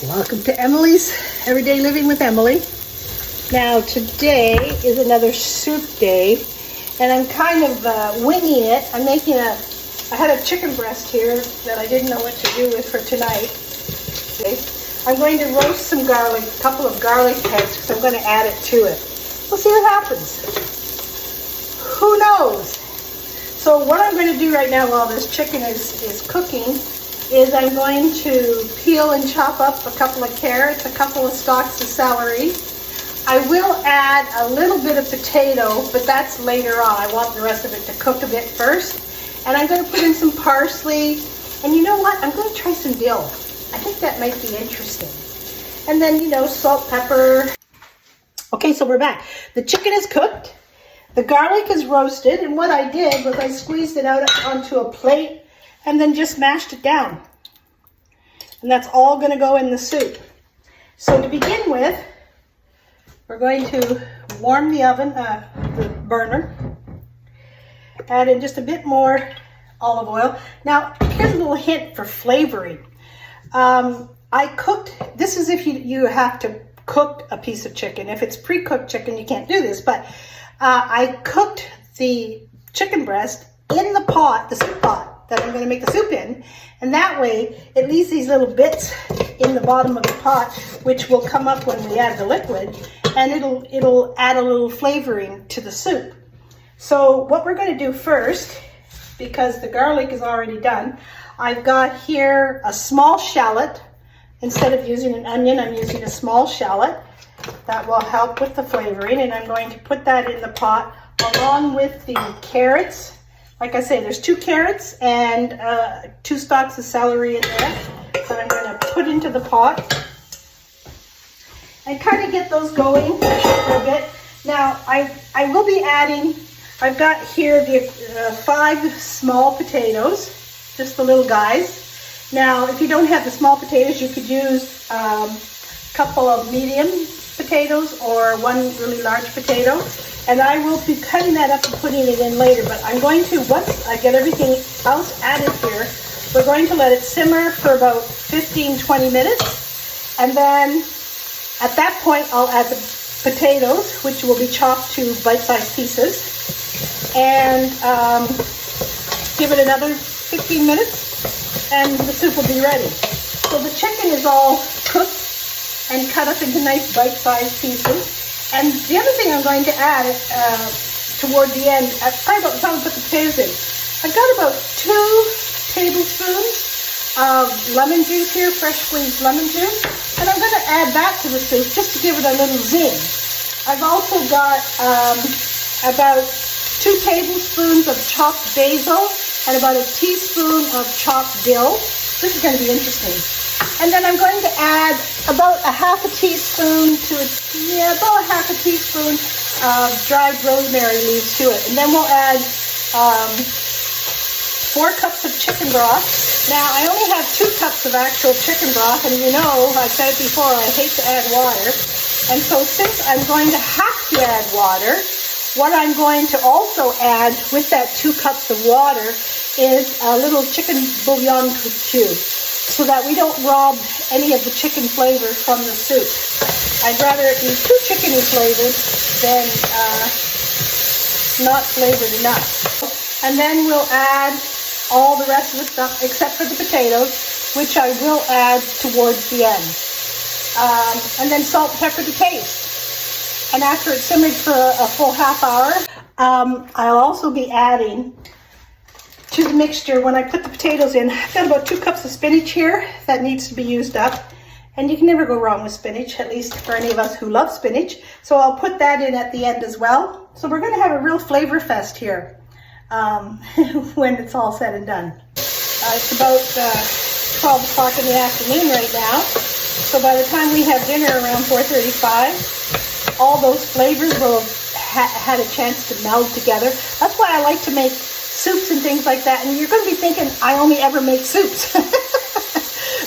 Welcome to Emily's Everyday Living with Emily. Now today is another soup day and I'm kind of winging it. I had a chicken breast here that I didn't know what to do with for tonight. I'm going to roast some garlic, a couple of garlic heads because I'm going to add it to it. We'll see what happens. Who knows? So what I'm going to do right now while this chicken is cooking is I'm going to peel and chop up a couple of carrots, a couple of stalks of celery. I will add a little bit of potato, but that's later on. I want the rest of it to cook a bit first. And I'm going to put in some parsley. And you know what? I'm going to try some dill. I think that might be interesting. And then, salt, pepper. Okay, so we're back. The chicken is cooked. The garlic is roasted. And what I did was I squeezed it out onto a plate and then just mashed it down. And that's all going to go in the soup. So to begin with, we're going to warm the oven, the burner. Add in just a bit more olive oil. Now, here's a little hint for flavoring. This is if you have to cook a piece of chicken. If it's pre-cooked chicken, you can't do this. But I cooked the chicken breast in the pot, the soup pot, that I'm going to make the soup in, and that way it leaves these little bits in the bottom of the pot, which will come up when we add the liquid, and it'll add a little flavoring to the soup. So what we're going to do first, because the garlic is already done, I've got here a small shallot. Instead of using an onion, I'm using a small shallot. That will help with the flavoring, and I'm going to put that in the pot along with the carrots. Like I say, there's 2 carrots and 2 stalks of celery in there that I'm going to put into the pot and kind of get those going for a bit. Now, I will be adding, I've got here the 5 small potatoes, just the little guys. Now, if you don't have the small potatoes, you could use a couple of medium potatoes or 1 really large potato. And I will be cutting that up and putting it in later. But I'm going to, once I get everything else added here, we're going to let it simmer for about 15-20 minutes. And then at that point, I'll add the potatoes, which will be chopped to bite-sized pieces. And give it another 15 minutes, and the soup will be ready. So the chicken is all cooked and cut up into nice bite-sized pieces. And the other thing I'm going to add toward the end, probably about the time I put the potatoes in, I've got about 2 tablespoons of lemon juice here, fresh squeezed lemon juice, and I'm going to add that to the soup just to give it a little zing. I've also got about 2 tablespoons of chopped basil and about a teaspoon of chopped dill. This is going to be interesting. And then I'm going to add about a half a teaspoon of dried rosemary leaves to it. And then we'll add 4 cups of chicken broth. Now, I only have 2 cups of actual chicken broth, and I've said it before, I hate to add water. And so since I'm going to have to add water, what I'm going to also add with that 2 cups of water is a little chicken bouillon cube, so that we don't rob any of the chicken flavor from the soup. I'd rather it be too chickeny flavored than not flavored enough. And then we'll add all the rest of the stuff except for the potatoes, which I will add towards the end. And then salt and pepper to taste. And after it's simmered for a full half hour, I'll also be adding to the mixture, when I put the potatoes in, I've got about 2 cups of spinach here that needs to be used up. And you can never go wrong with spinach, at least for any of us who love spinach. So I'll put that in at the end as well. So we're going to have a real flavor fest here when it's all said and done. It's about 12 o'clock in the afternoon right now. So by the time we have dinner around 4:35, all those flavors will have had a chance to meld together. That's why I like to make soups and things like that. And you're going to be thinking, I only ever make soups.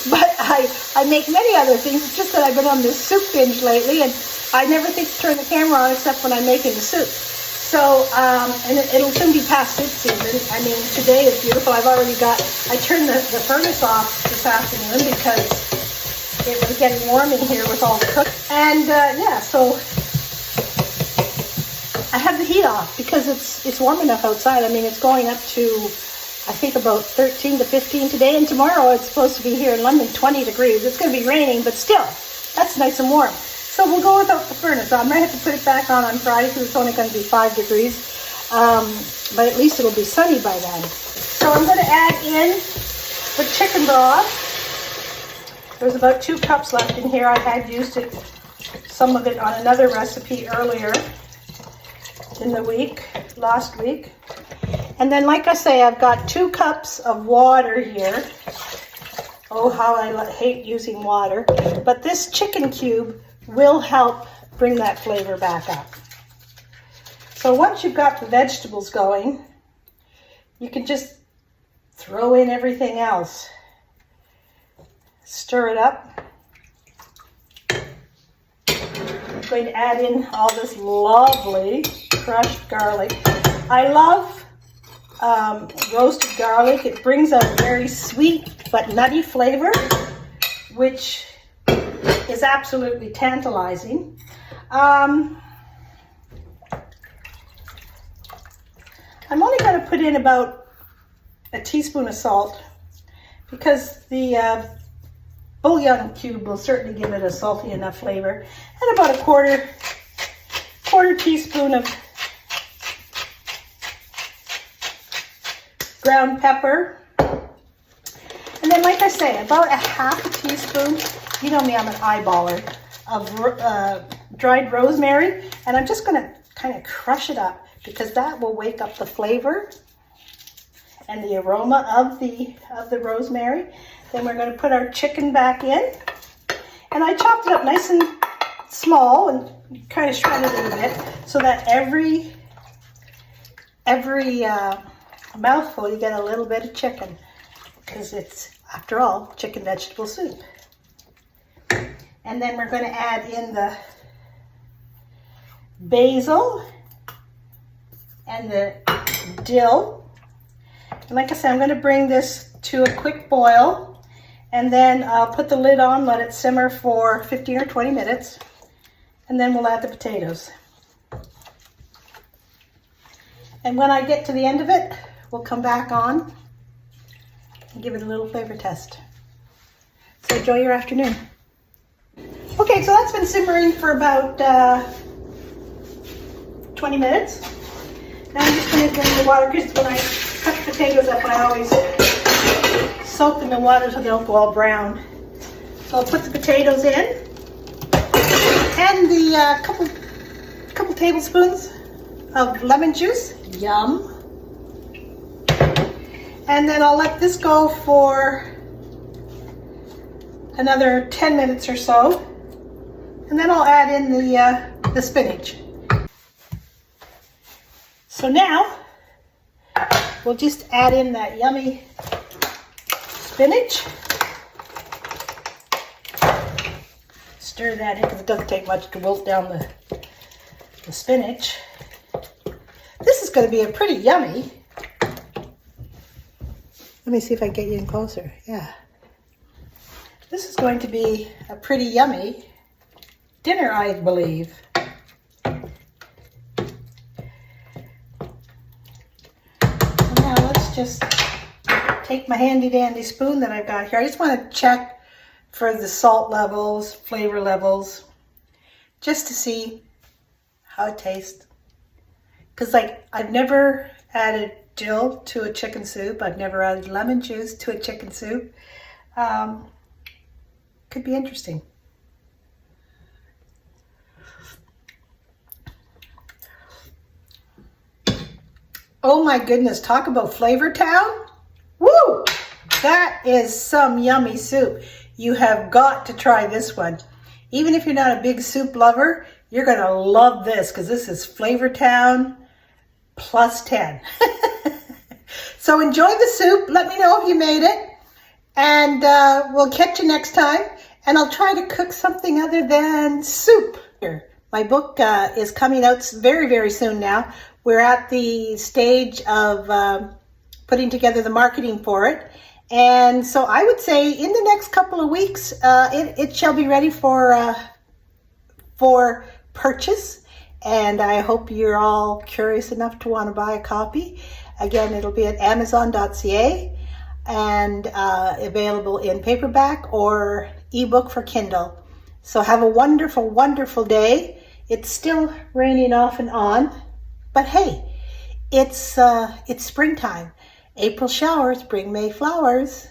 But I make many other things. It's just that I've been on this soup binge lately, and I never think to turn the camera on except when I'm making the soup. So, and it'll soon be past soup season. I mean, today is beautiful. I turned the furnace off this afternoon because it was getting warm in here with all the cook. And yeah, so I have the heat off because it's warm enough outside. I mean, it's going up to, I think, about 13 to 15 today. And tomorrow it's supposed to be here in London, 20 degrees. It's going to be raining, but still, that's nice and warm. So we'll go without the furnace. I might have to put it back on Friday because it's only going to be 5 degrees. But at least it'll be sunny by then. So I'm going to add in the chicken broth. There's about 2 cups left in here. I had used it, some of it on another recipe earlier in the week, last week. And then, like I say, I've got 2 cups of water here. Oh, how I hate using water. But this chicken cube will help bring that flavor back up. So once you've got the vegetables going, you can just throw in everything else. Stir it up. I'm going to add in all this lovely crushed garlic. I love roasted garlic. It brings a very sweet but nutty flavor, which is absolutely tantalizing. I'm only going to put in about a teaspoon of salt because the bouillon cube will certainly give it a salty enough flavor, and about a quarter teaspoon of ground pepper. And then, like I say, about a half a teaspoon, you know me, I'm an eyeballer, of dried rosemary. And I'm just going to kind of crush it up because that will wake up the flavor and the aroma of the rosemary. Then we're going to put our chicken back in. And I chopped it up nice and small and kind of shredded it a bit so that every mouthful you get a little bit of chicken, because it's, after all, chicken vegetable soup. And then we're going to add in the basil and the dill. And like I said, I'm going to bring this to a quick boil, and then I'll put the lid on, let it simmer for 15 or 20 minutes, and then we'll add the potatoes. And when I get to the end of it, we'll come back on and give it a little flavor test. So enjoy your afternoon. Okay, so that's been simmering for about 20 minutes. Now I'm just going to drain the water, because when I cut the potatoes up, I always soak them in water so they don't go all brown. So I'll put the potatoes in, and the couple tablespoons of lemon juice. Yum. And then I'll let this go for another 10 minutes or so. And then I'll add in the spinach. So now we'll just add in that yummy spinach. Stir that in because it doesn't take much to wilt down the spinach. This is going to be a pretty yummy. Let me see if I can get you in closer. Yeah. This is going to be a pretty yummy dinner, I believe. Now let's just take my handy dandy spoon that I've got here. I just want to check for the salt levels, flavor levels, just to see how it tastes. Because, like, I've never added dill to a chicken soup. I've never added lemon juice to a chicken soup. Could be interesting. Oh my goodness, talk about Flavor Town. Woo! That is some yummy soup. You have got to try this one. Even if you're not a big soup lover, you're going to love this, because this is Flavor Town plus 10. So enjoy the soup. Let me know if you made it. And we'll catch you next time. And I'll try to cook something other than soup. My book is coming out very, very soon now. We're at the stage of putting together the marketing for it. And so I would say in the next couple of weeks, it shall be ready for purchase. And I hope you're all curious enough to want to buy a copy. Again, it'll be at amazon.ca and available in paperback or ebook for Kindle. So have a wonderful, wonderful day. It's still raining off and on, but hey, it's springtime. April showers bring May flowers.